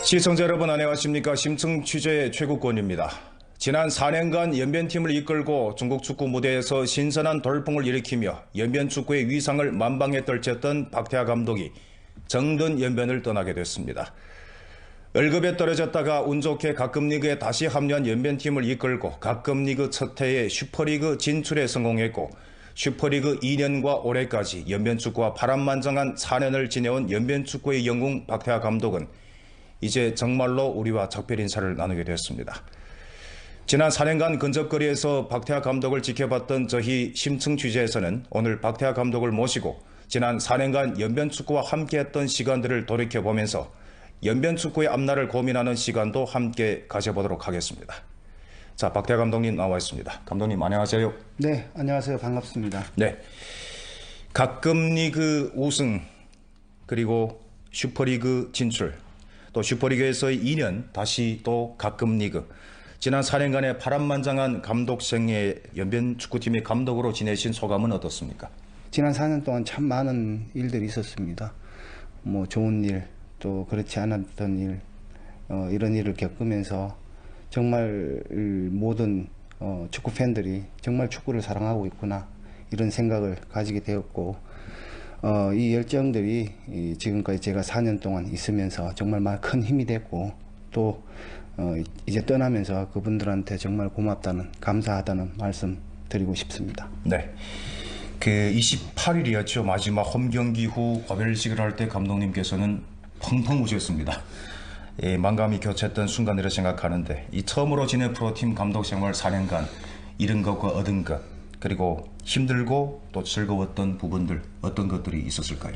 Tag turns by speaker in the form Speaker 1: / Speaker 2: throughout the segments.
Speaker 1: 시청자 여러분 안녕하십니까. 심층 취재의 최국권입니다. 지난 4년간 연변팀을 이끌고 중국 축구 무대에서 신선한 돌풍을 일으키며 연변축구의 위상을 만방에 떨쳤던 박태하 감독이 정든 연변을 떠나게 됐습니다. 월급에 떨어졌다가 운 좋게 가급리그에 다시 합류한 연변팀을 이끌고 가급리그 첫 해에 슈퍼리그 진출에 성공했고 슈퍼리그 2년과 올해까지 연변축구와 파란만장한 4년을 지내온 연변축구의 영웅 박태하 감독은 이제 정말로 우리와 작별 인사를 나누게 되었습니다. 지난 4년간 근접거리에서 박태하 감독을 지켜봤던 저희 심층 취재에서는 오늘 박태하 감독을 모시고 지난 4년간 연변축구와 함께했던 시간들을 돌이켜보면서 연변축구의 앞날을 고민하는 시간도 함께 가져보도록 하겠습니다. 자, 박태하 감독님 나와 있습니다. 감독님 안녕하세요.
Speaker 2: 네, 안녕하세요. 반갑습니다.
Speaker 1: 네, 가급리그 우승 그리고 슈퍼리그 진출 또 슈퍼리그에서의 2년 다시 또 가급리그 지난 4년간의 파란만장한 감독 생애 연변축구팀의 감독으로 지내신 소감은 어떻습니까?
Speaker 2: 지난 4년 동안 참 많은 일들이 있었습니다. 뭐 좋은 일, 또 그렇지 않았던 일, 이런 일을 겪으면서 정말 모든 축구 팬들이 정말 축구를 사랑하고 있구나 이런 생각을 가지게 되었고 이 열정들이 지금까지 제가 4년 동안 있으면서 정말 큰 힘이 됐고 또 이제 떠나면서 그분들한테 정말 고맙다는 감사하다는 말씀 드리고 싶습니다.
Speaker 1: 네, 그 28일이었죠. 마지막 홈 경기 후 과별식을 할 때 감독님께서는 펑펑 우셨습니다. 만감이 교차했던 순간들을 생각하는데 이 처음으로 지낸 프로팀 감독 생활 4년간 잃은 것과 얻은 것 그리고 힘들고 또 즐거웠던 부분들 어떤 것들이 있었을까요?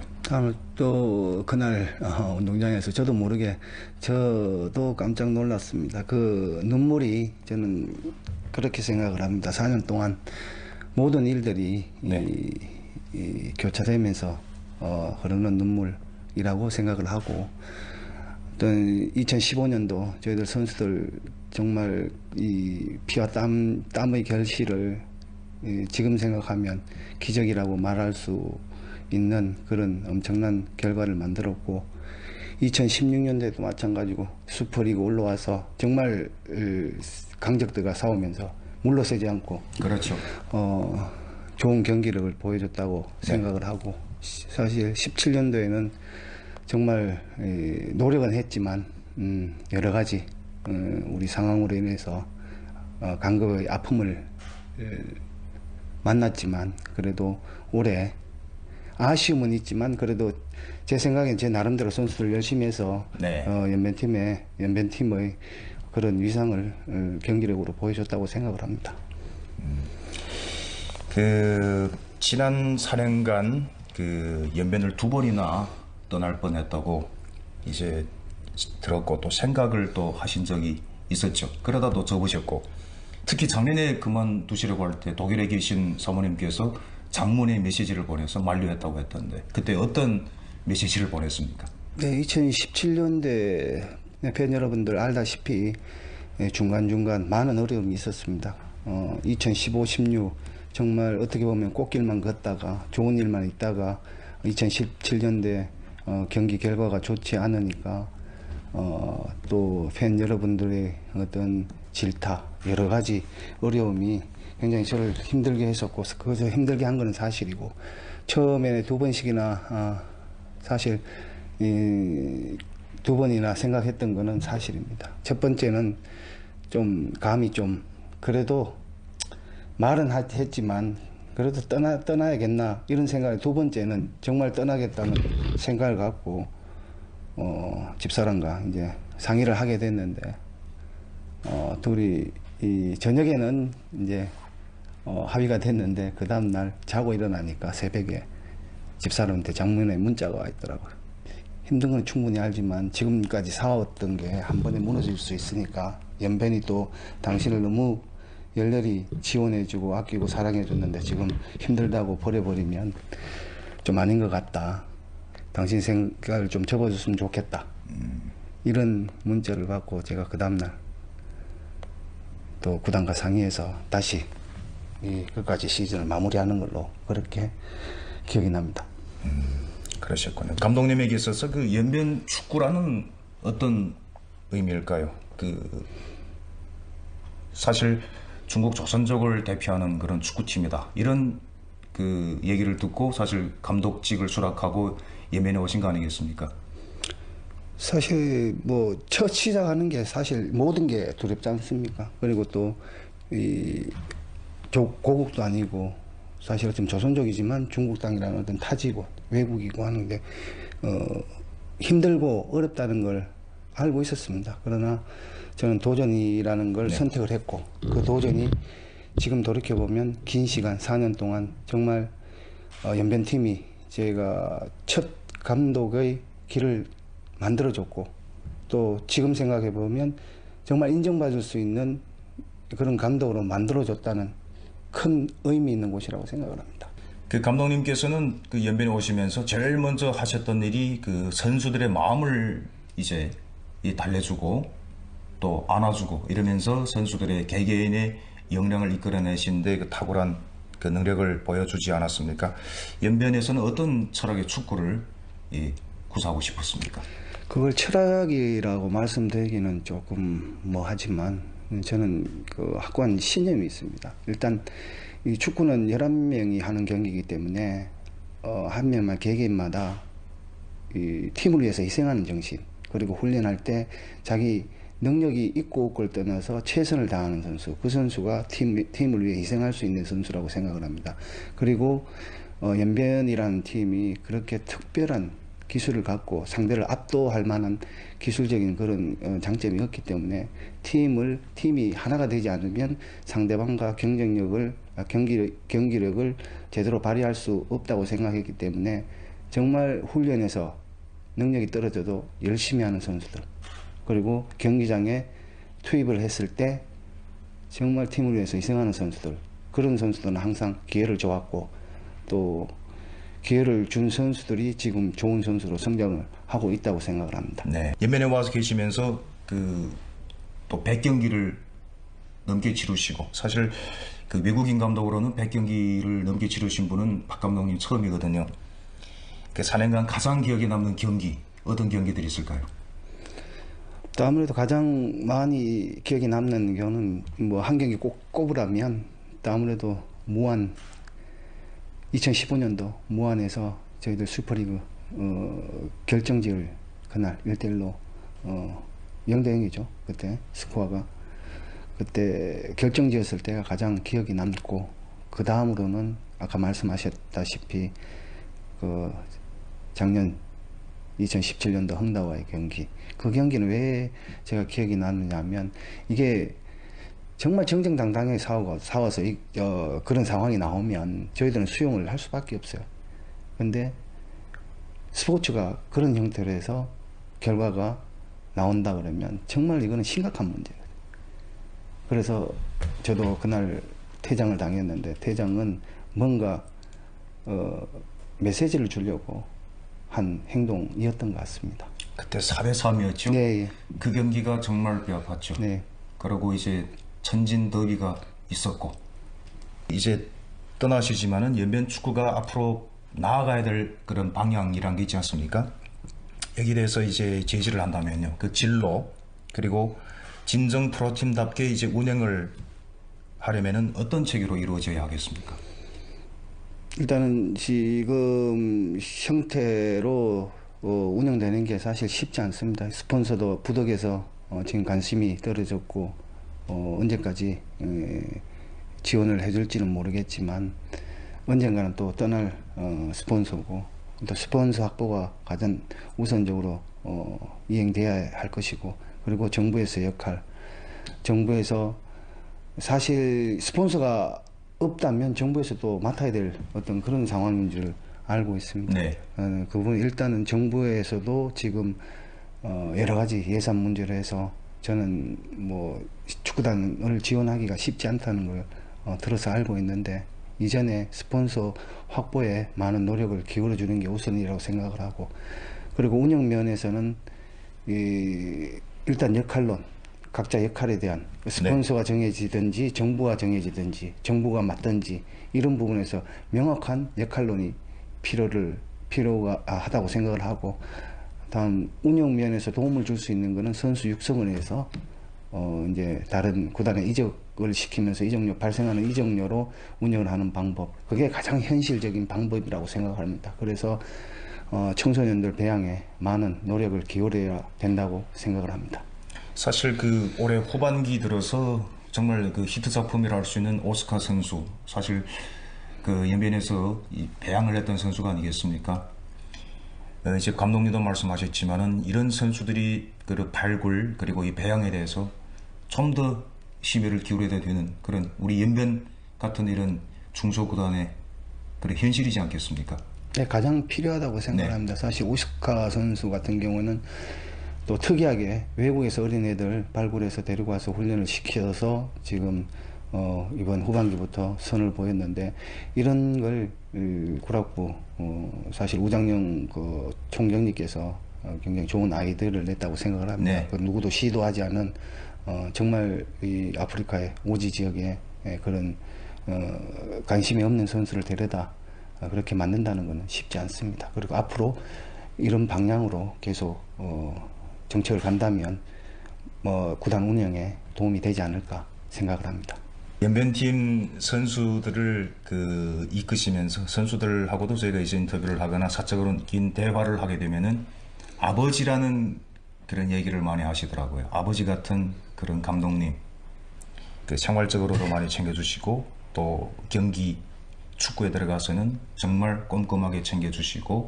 Speaker 2: 또 그날 운동장에서 저도 모르게 저도 깜짝 놀랐습니다. 그 눈물이 저는 그렇게 생각을 합니다. 4년 동안 모든 일들이
Speaker 1: 네.
Speaker 2: 교차되면서 흐르는 눈물이라고 생각을 하고 또 2015년도 저희들 선수들 정말 이 피와 땀의 결실을 지금 생각하면 기적이라고 말할 수 있는 그런 엄청난 결과를 만들었고 2016년도에도 마찬가지고 슈퍼리그 올라와서 정말 강적들과 싸우면서 물러서지 않고
Speaker 1: 그렇죠.
Speaker 2: 좋은 경기력을 보여줬다고 생각을 하고 사실 17년도에는 정말 노력은 했지만 여러 가지 우리 상황으로 인해서 강급의 아픔을 만났지만 그래도 올해 아쉬움은 있지만 그래도 제 생각엔 제 나름대로 선수들 열심히 해서
Speaker 1: 네.
Speaker 2: 연변팀의 그런 위상을 경기력으로 보여줬다고 생각을 합니다.
Speaker 1: 그 지난 4년간 그 연변을 2번이나 떠날 뻔했다고 이제 들었고 또 생각을 또 하신 적이 있었죠. 그러다 또 접으셨고 특히 작년에 그만두시려고 할 때 독일에 계신 사모님께서 장문의 메시지를 보내서 만류했다고 했던데 그때 어떤 메시지를 보냈습니까?
Speaker 2: 네, 2017년대 팬 여러분들 알다시피 중간중간 많은 어려움이 있었습니다. 2015, 16 정말 어떻게 보면 꽃길만 걷다가 좋은 일만 있다가 2017년대 경기 결과가 좋지 않으니까 또 팬 여러분들의 어떤 질타 여러 가지 어려움이 굉장히 저를 힘들게 했었고 그저 힘들게 한 거는 사실이고 처음에는 2번씩이나 사실 2번이나 생각했던 거는 사실입니다. 첫 번째는 좀 감히 좀 그래도 말은 했지만 그래도 떠나야겠나 이런 생각을 두 번째는 정말 떠나겠다는 생각을 갖고 집사람과 이제 상의를 하게 됐는데 둘이 이 저녁에는 이제 합의가 됐는데 그 다음날 자고 일어나니까 새벽에 집사람한테 장문의 문자가 와 있더라고요. 힘든 건 충분히 알지만 지금까지 살아왔던 게 한 번에 무너질 수 있으니까 연변이 또 당신을 너무 열렬히 지원해주고 아끼고 사랑해줬는데 지금 힘들다고 버려버리면 좀 아닌 것 같다. 당신 생각을 좀 접어줬으면 좋겠다. 이런 문자를 받고 제가 그 다음날 또 구단과 상의해서 다시 끝까지 시즌을 마무리하는 걸로 그렇게 기억이 납니다.
Speaker 1: 그러셨군요. 감독님에게 있어서 그 연변 축구라는 어떤 의미일까요? 사실 중국 조선족을 대표하는 그런 축구팀이다. 이런 얘기를 듣고 사실 감독직을 수락하고 예멘에 오신 거 아니겠습니까?
Speaker 2: 사실 뭐 첫 시작하는 게 사실 모든 게 두렵지 않습니까? 그리고 또 이 고국도 아니고 사실 어떤 조선족이지만 중국 땅이라는 어떤 타지고 외국이고 하는데 힘들고 어렵다는 걸 알고 있었습니다. 그러나 저는 도전이라는 걸 선택을 했고 그 도전이 지금 돌이켜 보면 긴 시간 4년 동안 정말 연변팀이 제가 첫 감독의 길을 만들어줬고 또 지금 생각해 보면 정말 인정받을 수 있는 그런 감독으로 만들어줬다는 큰 의미 있는 곳이라고 생각을 합니다.
Speaker 1: 감독님께서는 연변에 오시면서 제일 먼저 하셨던 일이 선수들의 마음을 이제 달래주고 또 안아주고 이러면서 선수들의 개개인의 역량을 이끌어내신데 탁월한 능력을 보여주지 않았습니까? 연변에서는 어떤 철학의 축구를 구사하고 싶었습니까?
Speaker 2: 그걸 철학이라고 말씀드리기는 조금 하지만 저는 확고한 신념이 있습니다. 일단 이 축구는 11명이 하는 경기이기 때문에 한 명만 개개인마다 이 팀을 위해서 희생하는 정신, 그리고 훈련할 때 자기 능력이 있고 없고를 떠나서 최선을 다하는 선수, 그 선수가 팀을 위해 희생할 수 있는 선수라고 생각을 합니다. 그리고 연변이라는 팀이 그렇게 특별한 기술을 갖고 상대를 압도할 만한 기술적인 그런 장점이 없기 때문에 팀이 하나가 되지 않으면 상대방과 경기력을 제대로 발휘할 수 없다고 생각했기 때문에 정말 훈련에서 능력이 떨어져도 열심히 하는 선수들, 그리고 경기장에 투입을 했을 때 정말 팀을 위해서 희생하는 선수들, 그런 선수들은 항상 기회를 줘왔고 또 기회를 준 선수들이 지금 좋은 선수로 성장을 하고 있다고 생각을 합니다.
Speaker 1: 네. 연변에 와서 계시면서 또 100경기를 넘게 치르시고 사실 외국인 감독으로는 100경기를 넘게 치르신 분은 박 감독님 처음이거든요. 4년간 가장 기억에 남는 경기 어떤 경기들이 있을까요?
Speaker 2: 또 아무래도 가장 많이 기억에 남는 경우는 한 경기 꼭 꼽으라면 또 아무래도 무안 2015년도 무안에서 저희들 슈퍼리그 결정지을 그날 1대1로 0대0이죠. 그때 스코어가 그때 결정지었을 때가 가장 기억이 남고, 그 다음으로는 아까 말씀하셨다시피 작년 2017년도 헝다와의 경기, 그 경기는 왜 제가 기억이 남느냐면 이게 정말 정정당당하게 싸워서 그런 상황이 나오면 저희들은 수용을 할 수밖에 없어요. 근데 스포츠가 그런 형태로 해서 결과가 나온다 그러면 정말 이거는 심각한 문제예요. 그래서 저도 그날 퇴장을 당했는데, 퇴장은 뭔가 메시지를 주려고 한 행동이었던 것 같습니다.
Speaker 1: 그때 4대3이었죠?
Speaker 2: 네, 예.
Speaker 1: 그 경기가 정말 뼈 아팠죠.
Speaker 2: 네.
Speaker 1: 그리고 이제 천진 더비가 있었고 이제 떠나시지만은 연변 축구가 앞으로 나아가야 될 그런 방향이란 게 있지 않습니까? 여기에 대해서 이제 제시를 한다면요, 그 진로, 그리고 진정 프로팀답게 이제 운영을 하려면은 어떤 체계로 이루어져야 하겠습니까?
Speaker 2: 일단은 지금 형태로 운영되는 게 사실 쉽지 않습니다. 스폰서도 부덕에서 지금 관심이 떨어졌고 언제까지 지원을 해줄지는 모르겠지만 언젠가는 또 떠날 스폰서고, 또 스폰서 확보가 가장 우선적으로 이행돼야 할 것이고, 그리고 정부에서의 역할, 정부에서 사실 스폰서가 없다면 정부에서도 맡아야 될 어떤 그런 상황인 줄 알고 있습니다.
Speaker 1: 네.
Speaker 2: 그 부분 일단은 정부에서도 지금 여러 가지 예산 문제로 해서 저는 축구단을 지원하기가 쉽지 않다는 걸 들어서 알고 있는데, 이전에 스폰서 확보에 많은 노력을 기울여 주는 게 우선이라고 생각을 하고, 그리고 운영 면에서는 일단 역할론, 각자 역할에 대한 스폰서가 정해지든지 정부가 정해지든지 정부가 맡든지 이런 부분에서 명확한 역할론이 필요가 하다고 생각을 하고, 다음 운영 면에서 도움을 줄 수 있는 거는 선수 육성을 해서 이제 다른 구단에 이적을 시키면서 이적료 발생하는 이적료로 운영을 하는 방법, 그게 가장 현실적인 방법이라고 생각합니다. 그래서 청소년들 배양에 많은 노력을 기울여야 된다고 생각을 합니다.
Speaker 1: 사실 그 올해 후반기 들어서 정말 그 히트 작품이라 할 수 있는 오스카 선수, 사실 그 연변에서 이 배양을 했던 선수가 아니겠습니까? 이제 감독님도 말씀하셨지만은 이런 선수들이 그 발굴 그리고 이 배양에 대해서 좀 더 심혈을 기울여야 되는 그런 우리 연변 같은 이런 중소구단의 그런 현실이지 않겠습니까?
Speaker 2: 네, 가장 필요하다고 생각합니다. 사실 오스카 선수 같은 경우는 또 특이하게 외국에서 어린애들 발굴해서 데리고 와서 훈련을 시켜서 지금 이번 후반기부터 선을 보였는데, 이런 걸 구락부 사실 우장영 그 총경님께서 굉장히 좋은 아이디어를 냈다고 생각을 합니다.
Speaker 1: 네.
Speaker 2: 그 누구도 시도하지 않은 정말 이 아프리카의 오지 지역에 그런 관심이 없는 선수를 데려다 그렇게 만든다는 것은 쉽지 않습니다. 그리고 앞으로 이런 방향으로 계속 정책을 간다면 구단 운영에 도움이 되지 않을까 생각을 합니다.
Speaker 1: 연변팀 선수들을 그 이끄시면서 선수들하고도 저희가 이제 인터뷰를 하거나 사적으로 긴 대화를 하게 되면은 아버지라는 그런 얘기를 많이 하시더라고요. 아버지 같은 그런 감독님, 그 생활적으로도 많이 챙겨주시고 또 경기 축구에 들어가서는 정말 꼼꼼하게 챙겨주시고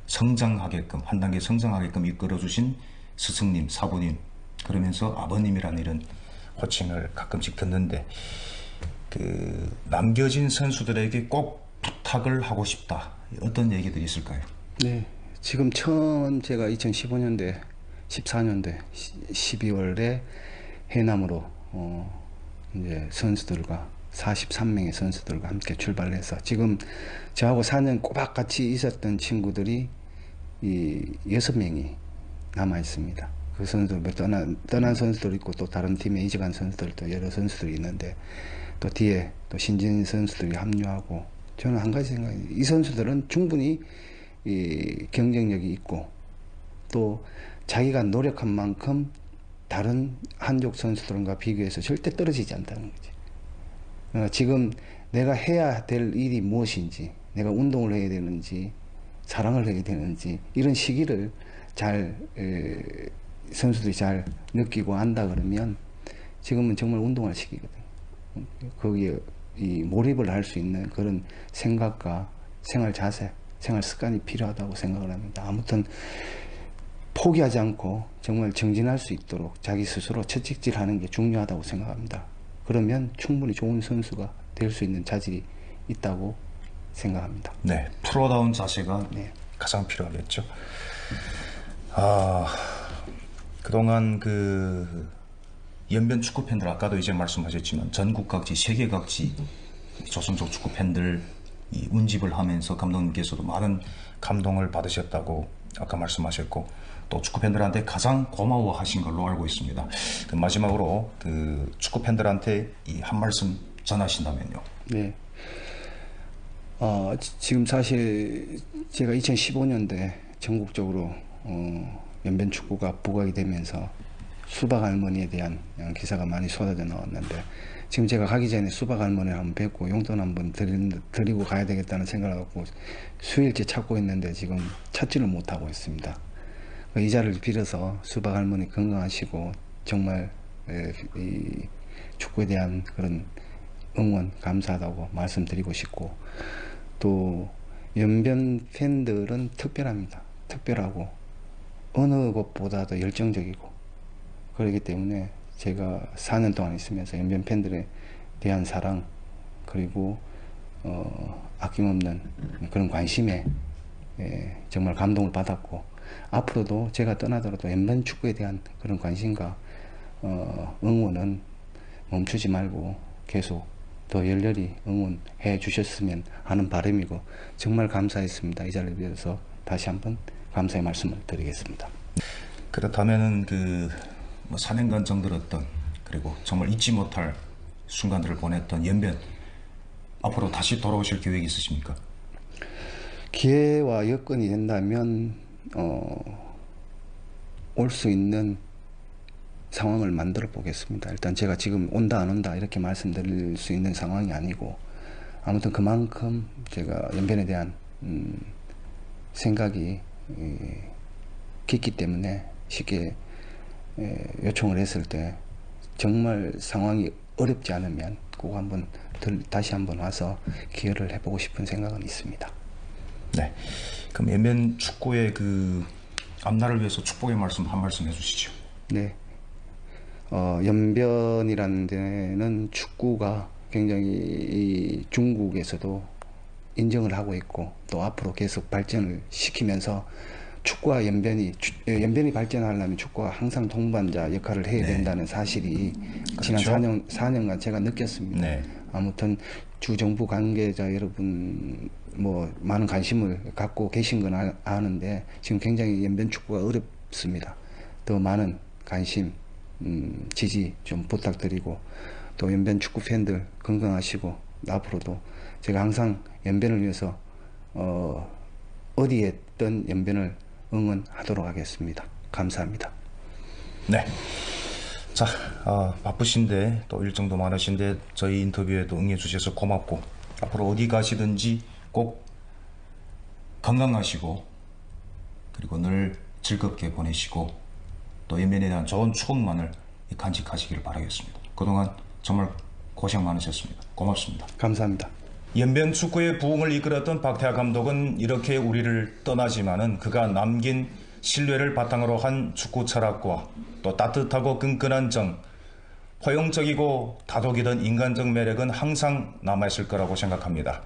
Speaker 1: 성장하게끔 한 단계 성장하게끔 이끌어주신 스승님, 사부님, 그러면서 아버님이라는 이런 호칭을 가끔씩 듣는데, 그 남겨진 선수들에게 꼭 부탁을 하고 싶다, 어떤 얘기들이 있을까요?
Speaker 2: 네, 지금 처음 제가 2015년대, 14년대 12월에 해남으로 이제 선수들과 43명의 선수들과 함께 출발을 해서 지금 저하고 4년 꼬박 같이 있었던 친구들이 이 6명이 남아 있습니다. 그 선수들 떠난 선수들 있고 또 다른 팀에 이적한 선수들도 여러 선수들이 있는데, 또 뒤에 또 신진 선수들이 합류하고, 저는 한 가지 생각이, 이 선수들은 충분히 이 경쟁력이 있고 또 자기가 노력한 만큼 다른 한족 선수들과 비교해서 절대 떨어지지 않다는 거지. 지금 내가 해야 될 일이 무엇인지, 내가 운동을 해야 되는지 사랑을 해야 되는지, 이런 시기를 잘 선수들이 잘 느끼고 안다 그러면 지금은 정말 운동할 시기거든. 거기에 이 몰입을 할 수 있는 그런 생각과 생활 자세, 생활 습관이 필요하다고 생각을 합니다. 아무튼 포기하지 않고 정말 정진할 수 있도록 자기 스스로 채찍질하는 게 중요하다고 생각합니다. 그러면 충분히 좋은 선수가 될 수 있는 자질이 있다고 생각합니다.
Speaker 1: 네, 프로다운 자세가
Speaker 2: 네.
Speaker 1: 가장 필요하겠죠. 그동안 그 연변 축구 팬들, 아까도 이제 말씀하셨지만 전국 각지, 세계 각지 조선족 축구 팬들 이 운집을 하면서 감독님께서도 많은 감동을 받으셨다고 아까 말씀하셨고, 또 축구 팬들한테 가장 고마워하신 걸로 알고 있습니다. 그 마지막으로 그 축구 팬들한테 이 한 말씀 전하신다면요.
Speaker 2: 네. 지금 사실 제가 2015년대 전국적으로 연변 축구가 부각이 되면서 수박 할머니에 대한 기사가 많이 쏟아져 나왔는데, 지금 제가 가기 전에 수박 할머니를 한번 뵙고 용돈 한번 드리고 가야 되겠다는 생각을 갖고 수일째 찾고 있는데 지금 찾지를 못하고 있습니다. 이 자리를 빌어서 수박 할머니 건강하시고 정말 이 축구에 대한 그런 응원 감사하다고 말씀드리고 싶고, 또 연변 팬들은 특별합니다. 특별하고 어느 것보다도 열정적이고, 그렇기 때문에 제가 4년 동안 있으면서 연변 팬들에 대한 사랑, 그리고 아낌없는 그런 관심에 정말 감동을 받았고, 앞으로도 제가 떠나더라도 연변 축구에 대한 그런 관심과 응원은 멈추지 말고 계속 더 열렬히 응원해 주셨으면 하는 바람이고, 정말 감사했습니다. 이 자리를 빌어서 다시 한번 감사의 말씀을 드리겠습니다.
Speaker 1: 그렇다면은 그 4년간 정들었던, 그리고 정말 잊지 못할 순간들을 보냈던 연변, 앞으로 다시 돌아오실 계획이 있으십니까?
Speaker 2: 기회와 여건이 된다면 올 수 있는 상황을 만들어 보겠습니다. 일단 제가 지금 온다 안 온다 이렇게 말씀드릴 수 있는 상황이 아니고, 아무튼 그만큼 제가 연변에 대한 생각이 깊기 때문에 쉽게 요청을 했을 때 정말 상황이 어렵지 않으면 꼭 한번 다시 한번 와서 기여를 해보고 싶은 생각은 있습니다.
Speaker 1: 네. 그럼 연변 축구의 그 앞날을 위해서 축복의 말씀 한 말씀 해주시죠.
Speaker 2: 네. 연변이라는 데는 축구가 굉장히 이 중국에서도 인정을 하고 있고, 또 앞으로 계속 발전을 시키면서 축구와 연변이 발전하려면 축구가 항상 동반자 역할을 해야 된다는 사실이 지난
Speaker 1: 그렇죠.
Speaker 2: 4년간 제가 느꼈습니다.
Speaker 1: 네.
Speaker 2: 아무튼 주정부 관계자 여러분 뭐 많은 관심을 갖고 계신 건 아는데, 지금 굉장히 연변 축구가 어렵습니다. 더 많은 관심, 지지 좀 부탁드리고, 또 연변 축구 팬들 건강하시고, 앞으로도 제가 항상 연변을 위해서 어디에 있든 연변을 응원하도록 하겠습니다. 감사합니다.
Speaker 1: 네. 자, 바쁘신데 또 일정도 많으신데 저희 인터뷰에도 응해주셔서 고맙고, 앞으로 어디 가시든지 꼭 건강하시고, 그리고 늘 즐겁게 보내시고, 또 연변에 대한 좋은 추억만을 간직하시기를 바라겠습니다. 그동안 정말 고생 많으셨습니다. 고맙습니다.
Speaker 2: 감사합니다.
Speaker 1: 연변 축구의 부흥을 이끌었던 박태하 감독은 이렇게 우리를 떠나지만은 그가 남긴 신뢰를 바탕으로 한 축구 철학과 또 따뜻하고 끈끈한 정, 포용적이고 다독이던 인간적 매력은 항상 남아있을 거라고 생각합니다.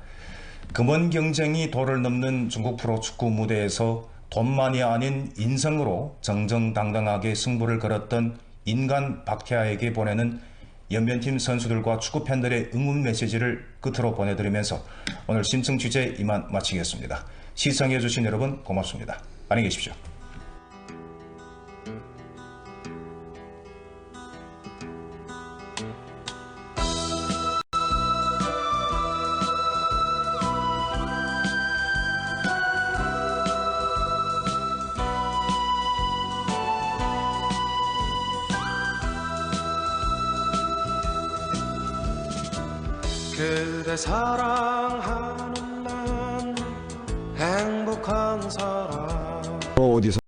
Speaker 1: 금원 경쟁이 도를 넘는 중국 프로축구 무대에서 돈만이 아닌 인성으로 정정당당하게 승부를 걸었던 인간 박태하에게 보내는 연변팀 선수들과 축구팬들의 응원 메시지를 끝으로 보내드리면서 오늘 심층 취재 이만 마치겠습니다. 시청해주신 여러분 고맙습니다. 안녕히 계십시오.
Speaker 3: 그대 사랑하는 난 행복한 사람.
Speaker 4: 어디서